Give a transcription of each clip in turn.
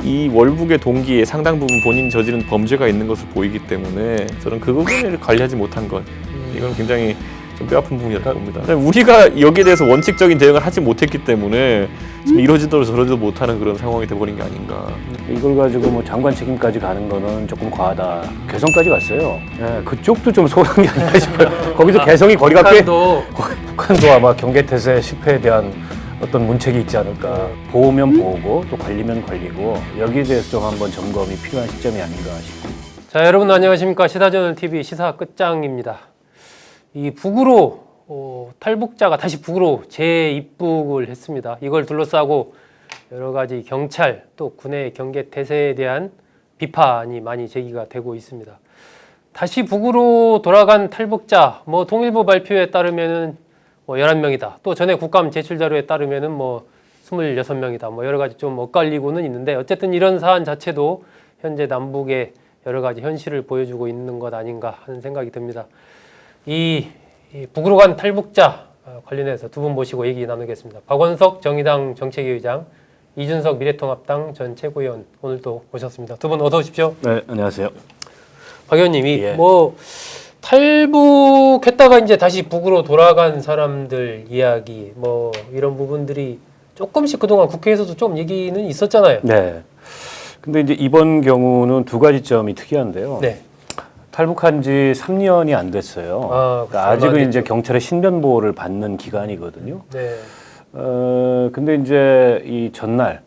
이 월북의 동기에 상당 부분 본인이 저지른 범죄가 있는 것으로 보이기 때문에 저는 그 부분을 관리하지 못한 것, 이건 굉장히 좀 뼈아픈 부분이라고 봅니다. 우리가 여기에 대해서 원칙적인 대응을 하지 못했기 때문에 지금 이러지도 저러지도 못하는 그런 상황이 돼버린 게 아닌가. 이걸 가지고 뭐 장관 책임까지 가는 거는 조금 과하다. 개성까지 갔어요. 네, 그쪽도 좀 소홀한 게 아닌가 싶어요. 거기서 개성이 거리가 북한도 아마 경계태세 실패에 대한 어떤 문책이 있지 않을까. 보면 보고 또 관리면 관리고 여기에 대해서 좀 한번 점검이 필요한 시점이 아닌가 싶습니다. 자, 여러분 안녕하십니까. 시사저널TV 시사 끝장입니다. 이 북으로 탈북자가 다시 북으로 재입북을 했습니다. 이걸 둘러싸고 여러 가지 경찰 또 군의 경계 태세에 대한 비판이 많이 제기가 되고 있습니다. 다시 북으로 돌아간 탈북자, 통일부 발표에 따르면은 11명이다. 또 전에 국감 제출 자료에 따르면은 26명이다. 여러 가지 좀 엇갈리고는 있는데 어쨌든 이런 사안 자체도 현재 남북의 여러 가지 현실을 보여주고 있는 것 아닌가 하는 생각이 듭니다. 이 북으로 간 탈북자 관련해서 두 분 모시고 얘기 나누겠습니다. 박원석 정의당 정책위 의장, 이준석 미래통합당 전 최고위원 오늘도 모셨습니다. 두 분 어서 오십시오. 네, 안녕하세요. 박 의원님이 예. 탈북했다가 이제 다시 북으로 돌아간 사람들 이야기 이런 부분들이 조금씩 그동안 국회에서도 좀 얘기는 있었잖아요. 네. 근데 이제 이번 경우는 두 가지 점이 특이한데요. 네. 탈북한 지 3년이 안 됐어요. 그러니까 아직은 이제 경찰의 신변 보호를 받는 기간이거든요. 네. 근데 이제 이 전날,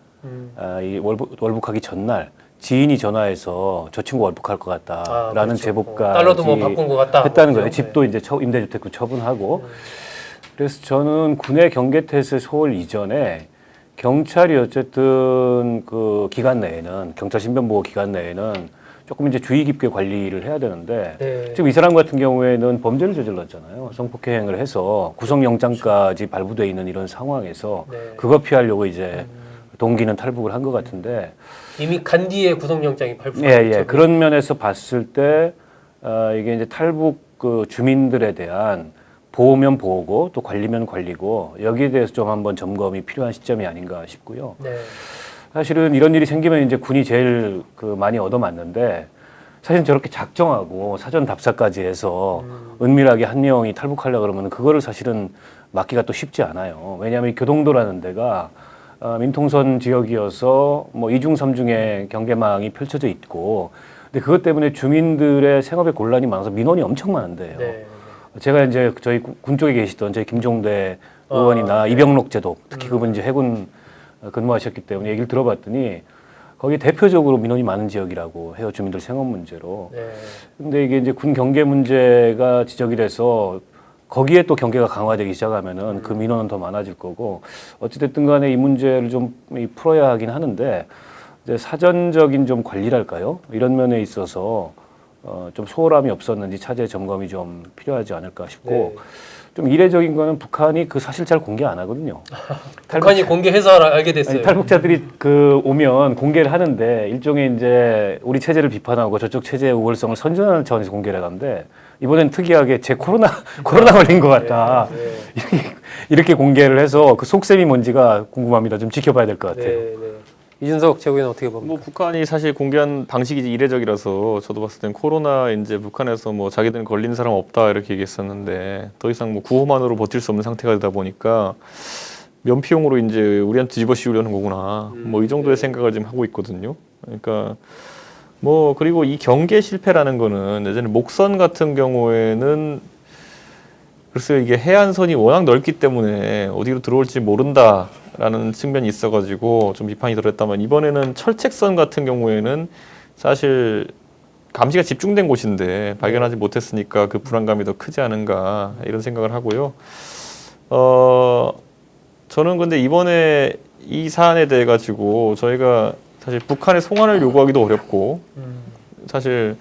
이 월북하기 전날 지인이 전화해서 저 친구 월북할 것 같다라는 그렇죠. 제보까지 달러도 바꾼 것 같다. 했다는 거예요. 네. 집도 이제 임대주택도 처분하고. 그래서 저는 군의 경계태세 소홀 이전에 경찰이 어쨌든 그 기간 내에는 경찰 신변보호 기간 내에는 조금 이제 주의 깊게 관리를 해야 되는데 네. 지금 이 사람 같은 경우에는 범죄를 저질렀잖아요. 성폭행을 해서 구속영장까지 발부돼 있는 이런 상황에서 네. 그거 피하려고 이제 동기는 탈북을 한 것 같은데 이미 간 뒤에 구속영장이 발부됐죠. 예. 그런 면에서 봤을 때 이게 이제 탈북 그 주민들에 대한 보호면 보호고 또 관리면 관리고 여기에 대해서 좀 한번 점검이 필요한 시점이 아닌가 싶고요. 네. 사실은 이런 일이 생기면 이제 군이 제일 그 많이 얻어맞는데 사실 저렇게 작정하고 사전 답사까지 해서 은밀하게 한 명이 탈북하려 그러면 그거를 사실은 막기가 또 쉽지 않아요. 왜냐하면 이 교동도라는 데가 민통선 지역이어서 이중 삼중의 경계망이 펼쳐져 있고, 근데 그것 때문에 주민들의 생업에 곤란이 많아서 민원이 엄청 많은데요. 네. 제가 이제 저희 군 쪽에 계시던 저희 김종대 의원이나 이병록 제독, 특히 그분 이제 해군 근무하셨기 때문에 얘기를 들어봤더니 거기 대표적으로 민원이 많은 지역이라고 해요. 주민들 생업 문제로. 네. 근데 이게 이제 군 경계 문제가 지적이 돼서 거기에 또 경계가 강화되기 시작하면은 그 민원은 더 많아질 거고 어찌됐든 간에 이 문제를 좀 풀어야 하긴 하는데 이제 사전적인 좀 관리랄까요? 이런 면에 있어서 좀 소홀함이 없었는지 차제 점검이 좀 필요하지 않을까 싶고 네. 좀 이례적인 거는 북한이 그 사실 잘 공개 안 하거든요. 북한이 공개해서 알게 됐어요. 아니, 탈북자들이 오면 공개를 하는데 일종의 이제 우리 체제를 비판하고 저쪽 체제의 우월성을 선전하는 차원에서 공개를 하는데 이번엔 특이하게 코로나 걸린 것 같다. 네. 이렇게 공개를 해서 그 속셈이 뭔지가 궁금합니다. 좀 지켜봐야 될 것 같아요. 네. 이준석 최고위원 어떻게 봅니까? 북한이 사실 공개한 방식이 이례적이라서 저도 봤을 땐 코로나 이제 북한에서 자기들은 걸린 사람 없다 이렇게 얘기했었는데 더 이상 구호만으로 버틸 수 없는 상태가 되다 보니까 면피용으로 이제 우리한테 뒤집어 씌우려는 거구나. 이 정도의 생각을 지금 하고 있거든요. 그러니까 그리고 이 경계 실패라는 거는 예전에 목선 같은 경우에는 글쎄요, 이게 해안선이 워낙 넓기 때문에 어디로 들어올지 모른다라는 측면이 있어가지고 좀 비판이 들었다면 이번에는 철책선 같은 경우에는 사실 감시가 집중된 곳인데 발견하지 못했으니까 그 불안감이 더 크지 않은가 이런 생각을 하고요. 저는 근데 이번에 이 사안에 대해 가지고 저희가 사실 북한의 송환을 요구하기도 어렵고 사실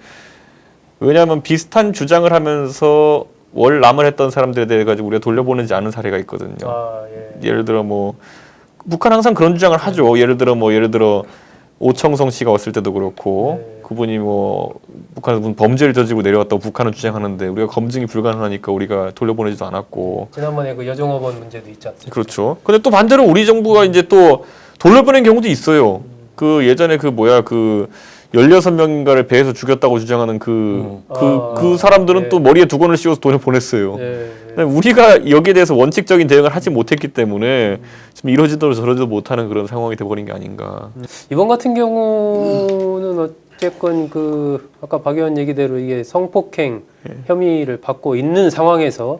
왜냐하면 비슷한 주장을 하면서 월남을 했던 사람들에 대해 가지고 우리가 돌려보내지 않은 사례가 있거든요. 예. 예를 들어 북한 항상 그런 주장을 하죠. 예를 들어 오청성 씨가 왔을 때도 그렇고 그분이 뭐 북한에서 무슨 범죄를 저지르고 내려왔다고 북한은 주장하는데 우리가 검증이 불가능하니까 우리가 돌려보내지도 않았고. 지난번에 그 여종업원 문제도 있지 않습니까? 그렇죠. 근데 또 반대로 우리 정부가 이제 또 돌려보낸 경우도 있어요. 그 예전에 그 뭐야 그 16명인가를 배에서 죽였다고 주장하는 그 사람들은 네. 또 머리에 두건을 씌워서 보냈어요. 네. 근데 우리가 여기에 대해서 원칙적인 대응을 하지 못했기 때문에 지금 이러지도 저러지도 못하는 그런 상황이 돼버린 게 아닌가. 이번 같은 경우는 어쨌건 그 아까 박 의원 얘기대로 이게 성폭행 혐의를 받고 있는 상황에서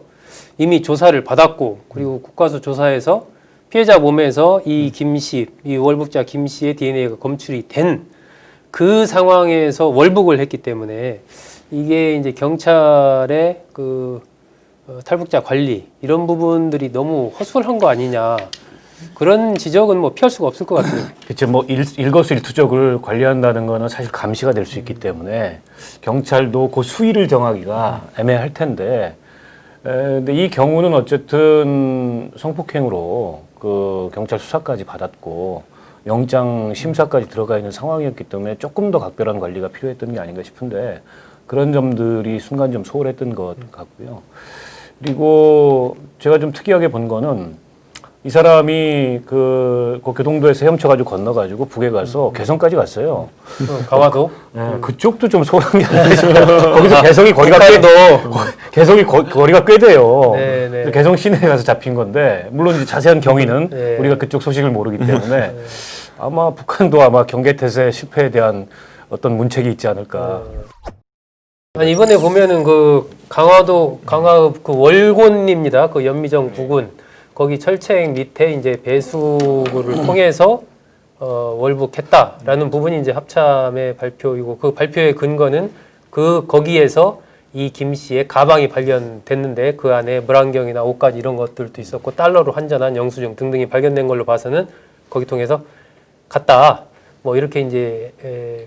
이미 조사를 받았고 그리고 국과수 조사에서 피해자 몸에서 이 김씨, 이 월북자 김씨의 DNA가 검출이 된 그 상황에서 월북을 했기 때문에 이게 이제 경찰의 그 탈북자 관리 이런 부분들이 너무 허술한 거 아니냐 그런 지적은 뭐 피할 수가 없을 것 같아요. 그렇죠. 뭐 일거수일투족을 관리한다는 거는 사실 감시가 될 수 있기 때문에 경찰도 그 수위를 정하기가 애매할 텐데, 근데 이 경우는 어쨌든 성폭행으로 그 경찰 수사까지 받았고 영장 심사까지 들어가 있는 상황이었기 때문에 조금 더 각별한 관리가 필요했던 게 아닌가 싶은데 그런 점들이 순간 좀 소홀했던 것 같고요. 그리고 제가 좀 특이하게 본 거는 이 사람이 그 교동도에서 헤엄쳐가지고 건너가지고 북에 가서 개성까지 갔어요. 강화도? 그쪽도 좀 소홀한 게 아닌가 싶어요. 거기서 개성이 거리가 거리가 꽤 돼요. 네, 네. 개성 시내에 가서 잡힌 건데 물론 이제 자세한 경위는 네. 우리가 그쪽 소식을 모르기 때문에 아마 북한도 아마 경계태세 실패에 대한 어떤 문책이 있지 않을까. 아니 이번에 보면은 그 강화도 강화읍 그 월곤입니다. 그 연미정 부근 거기 철책 밑에 이제 배수구를 통해서 월북했다라는 부분이 이제 합참의 발표이고 그 발표의 근거는 그 거기에서 이 김 씨의 가방이 발견됐는데 그 안에 물안경이나 옷까지 이런 것들도 있었고 달러로 환전한 영수증 등등이 발견된 걸로 봐서는 거기 통해서 갔다 뭐 이렇게 이제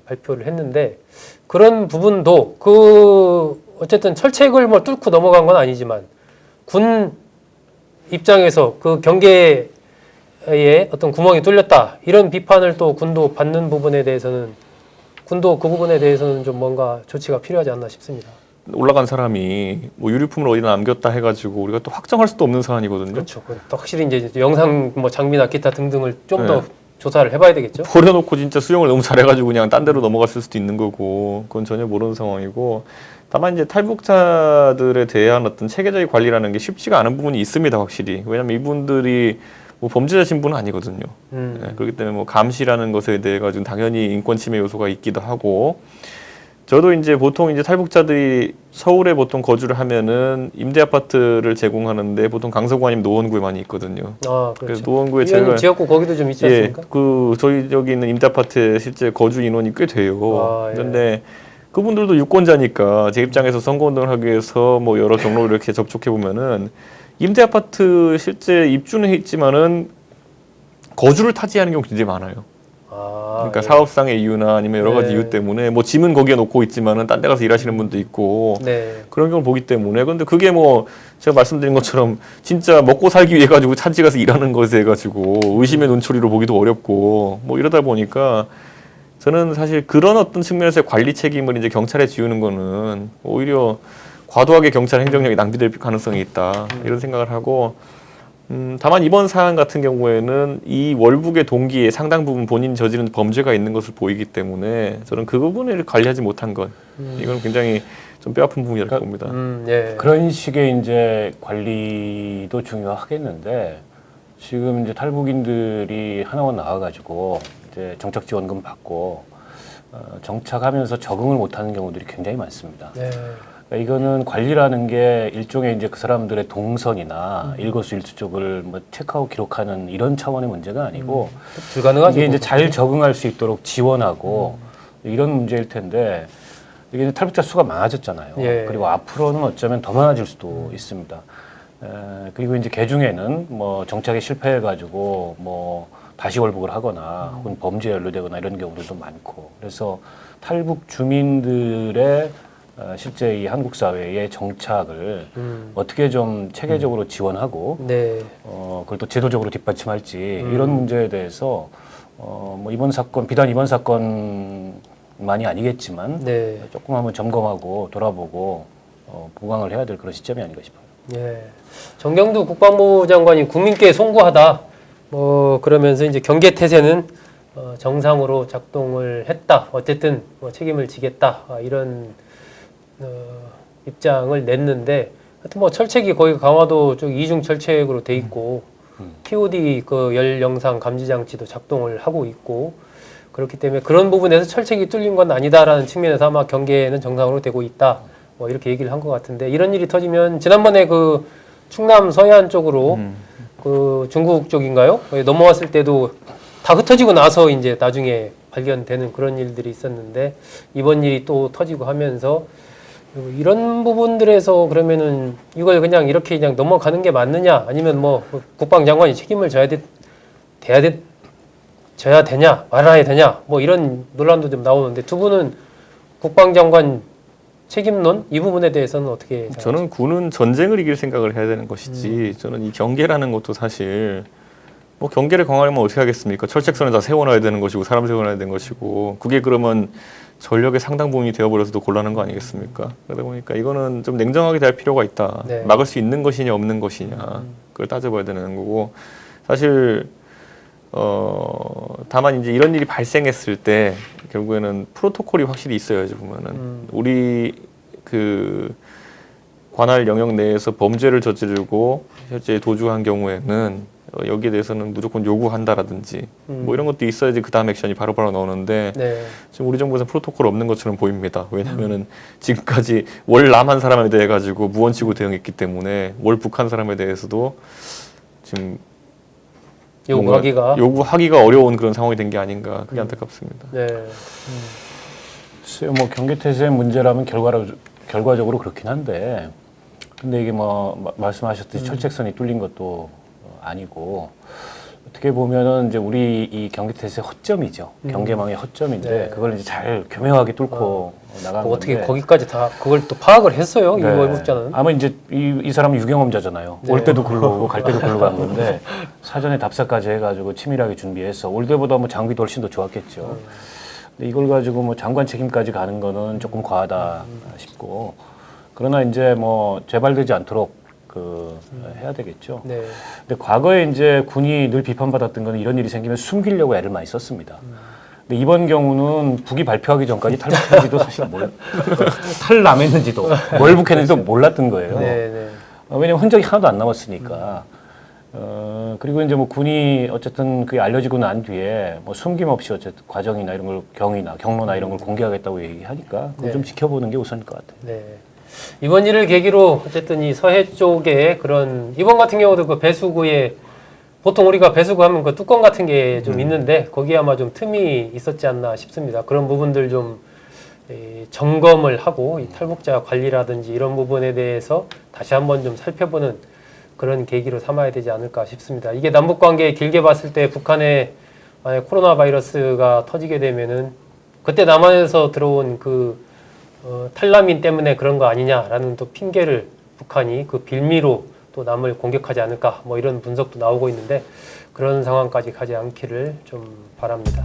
발표를 했는데 그런 부분도 그 어쨌든 철책을 뭐 뚫고 넘어간 건 아니지만 군 입장에서 그 경계에 어떤 구멍이 뚫렸다 이런 비판을 또 군도 받는 부분에 대해서는 군도 그 부분에 대해서는 좀 뭔가 조치가 필요하지 않나 싶습니다. 올라간 사람이 뭐 유류품을 어디다 남겼다 해가지고 우리가 또 확정할 수도 없는 사안이거든요. 그렇죠. 또 확실히 이제 영상 뭐 장비나 기타 등등을 좀 더 네. 조사를 해봐야 되겠죠. 버려놓고 진짜 수영을 너무 잘해가지고 그냥 딴 데로 넘어갔을 수도 있는 거고 그건 전혀 모르는 상황이고 다만 이제 탈북자들에 대한 어떤 체계적인 관리라는 게 쉽지가 않은 부분이 있습니다 확실히. 왜냐하면 이분들이 뭐 범죄자 신분은 아니거든요. 네, 그렇기 때문에 뭐 감시라는 것에 대해 가지고 당연히 인권 침해 요소가 있기도 하고 저도 이제 보통 이제 탈북자들이 서울에 보통 거주를 하면은 임대 아파트를 제공하는데 보통 강서구 아니면 노원구에 많이 있거든요. 아, 그래서 그렇죠. 노원구에 위원님 제가 지역구 거기도 좀 있지 않습니까? 그 저희 여기 있는 임대 아파트에 실제 거주 인원이 꽤 돼요. 아, 예. 그런데 그분들도 유권자니까 제 입장에서 선거운동을 하기 위해서 뭐 여러 경로를 이렇게 접촉해 보면은 임대 아파트 실제 입주는 했지만은 거주를 타지하는 경우 굉장히 많아요. 그러니까 예. 사업상의 이유나 아니면 여러 가지 네. 이유 때문에 뭐 짐은 거기에 놓고 있지만은 딴 데 가서 일하시는 분도 있고 네. 그런 경우를 보기 때문에 근데 그게 뭐 제가 말씀드린 것처럼 진짜 먹고 살기 위해 가지고 차지 가서 일하는 것에 가지고 의심의 눈초리로 보기도 어렵고 뭐 이러다 보니까 저는 사실 그런 어떤 측면에서의 관리 책임을 이제 경찰에 지우는 거는 오히려 과도하게 경찰 행정력이 낭비될 가능성이 있다 이런 생각을 하고 다만 이번 사안 같은 경우에는 이 월북의 동기에 상당 부분 본인이 저지른 범죄가 있는 것을 보이기 때문에 저는 그 부분을 관리하지 못한 것 이건 굉장히 좀 뼈아픈 부분이라고 봅니다. 예. 그런 식의 이제 관리도 중요하겠는데 지금 이제 탈북인들이 하나원 나와가지고 이제 정착 지원금 받고 정착하면서 적응을 못하는 경우들이 굉장히 많습니다. 네. 그러니까 이거는 관리라는 게 일종의 이제 그 사람들의 동선이나 일거수일투족을 뭐 체크하고 기록하는 이런 차원의 문제가 아니고 불가능하죠. 이게 이제 잘 적응할 수 있도록 지원하고 이런 문제일 텐데 이게 이제 탈북자 수가 많아졌잖아요. 예. 그리고 앞으로는 어쩌면 더 많아질 수도 있습니다. 그리고 이제 개 중에는 뭐 정착에 실패해가지고 뭐 다시 월북을 하거나 혹은 범죄에 연루되거나 이런 경우들도 많고 그래서 탈북 주민들의 실제 이 한국 사회의 정착을 어떻게 좀 체계적으로 지원하고 네. 그걸 또 제도적으로 뒷받침할지 이런 문제에 대해서 뭐 이번 사건 비단 이번 사건을 많이 아니겠지만 네. 조금 한번 점검하고 돌아보고 보강을 해야 될 그런 시점이 아닌가 싶어요. 예. 정경두 국방부 장관이 국민께 송구하다. 그러면서 이제 경계 태세는 정상으로 작동을 했다. 어쨌든 책임을 지겠다. 이런 입장을 냈는데, 하여튼 철책이 거기 강화도 쪽 이중 철책으로 돼 있고, POD 그 열 영상 감지 장치도 작동을 하고 있고, 그렇기 때문에 그런 부분에서 철책이 뚫린 건 아니다라는 측면에서 아마 경계는 정상으로 되고 있다. 이렇게 얘기를 한 것 같은데, 이런 일이 터지면 지난번에 그 충남 서해안 쪽으로 그 중국 쪽인가요? 넘어왔을 때도 다 흩어지고 나서 이제 나중에 발견되는 그런 일들이 있었는데, 이번 일이 또 터지고 하면서 이런 부분들에서 그러면은 이걸 그냥 이렇게 그냥 넘어가는 게 맞느냐, 아니면 국방장관이 책임을 져야 되냐, 말아야 되냐, 이런 논란도 좀 나오는데, 두 분은 국방장관 책임론 이 부분에 대해서는 어떻게 생각하세요? 저는 군은 전쟁을 이길 생각을 해야 되는 것이지, 저는 이 경계라는 것도 사실 경계를 강화하면 어떻게 하겠습니까? 철책선을 다 세워놔야 되는 것이고 사람 세워놔야 되는 것이고, 그게 그러면 전력의 상당 부분이 되어버려서도 곤란한 거 아니겠습니까? 그러다 보니까 이거는 좀 냉정하게 될 필요가 있다. 네. 막을 수 있는 것이냐 없는 것이냐, 그걸 따져봐야 되는 거고, 사실 다만 이제 이런 일이 발생했을 때 결국에는 프로토콜이 확실히 있어야지. 보면은 우리 그 관할 영역 내에서 범죄를 저지르고 실제 도주한 경우에는 여기에 대해서는 무조건 요구한다라든지 이런 것도 있어야지 그 다음 액션이 바로바로 나오는데, 네. 지금 우리 정부에서 프로토콜 없는 것처럼 보입니다. 왜냐하면은 지금까지 월 남한 사람에 대해 가지고 무원치고 대응했기 때문에 월 북한 사람에 대해서도 지금 요구하기가 어려운 그런 상황이 된 게 아닌가, 그게 안타깝습니다. 네. 글쎄요, 경계태세의 문제라면 결과적으로 그렇긴 한데, 근데 이게 말씀하셨듯이 철책선이 뚫린 것도 아니고, 어떻게 보면은 이제 우리 이 경계태세 허점이죠. 경계망의 허점인데, 네. 그걸 이제 잘 교묘하게 뚫고 나간 건데. 어떻게 거기까지 다 그걸 또 파악을 했어요? 이 월북자는? 아마 이제 이 사람은 유경험자잖아요. 네. 올 때도 글로 오고 갈 때도 글로 간 건데, 사전에 답사까지 해가지고 치밀하게 준비해서 올 때보다 장비도 훨씬 더 좋았겠죠. 근데 이걸 가지고 장관 책임까지 가는 거는 조금 과하다 싶고, 그러나 이제 재발되지 않도록 해야 되겠죠. 네. 근데 과거에 이제 군이 늘 비판받았던 거는 이런 일이 생기면 숨기려고 애를 많이 썼습니다. 근데 이번 경우는 북이 발표하기 전까지 탈북했는지도 사실 탈남했는지도 월북했는지도 몰랐던 거예요. 네, 네. 왜냐면 흔적이 하나도 안 남았으니까. 그리고 이제 군이 어쨌든 그게 알려지고 난 뒤에 숨김없이 어쨌든 과정이나 이런 걸 경로나 이런 걸 공개하겠다고 얘기하니까 그걸 네. 좀 지켜보는 게 우선일 것 같아요. 네. 이번 일을 계기로 어쨌든 이 서해 쪽에 그런, 이번 같은 경우도 그 배수구에, 보통 우리가 배수구하면 그 뚜껑 같은 게 좀 있는데 거기에 아마 좀 틈이 있었지 않나 싶습니다. 그런 부분들 좀 점검을 하고 이 탈북자 관리라든지 이런 부분에 대해서 다시 한번 좀 살펴보는 그런 계기로 삼아야 되지 않을까 싶습니다. 이게 남북 관계 길게 봤을 때 북한에 만약 코로나 바이러스가 터지게 되면은 그때 남한에서 들어온 탈남인 때문에 그런 거 아니냐라는 또 핑계를 북한이 그 빌미로 또 남을 공격하지 않을까, 이런 분석도 나오고 있는데, 그런 상황까지 가지 않기를 좀 바랍니다.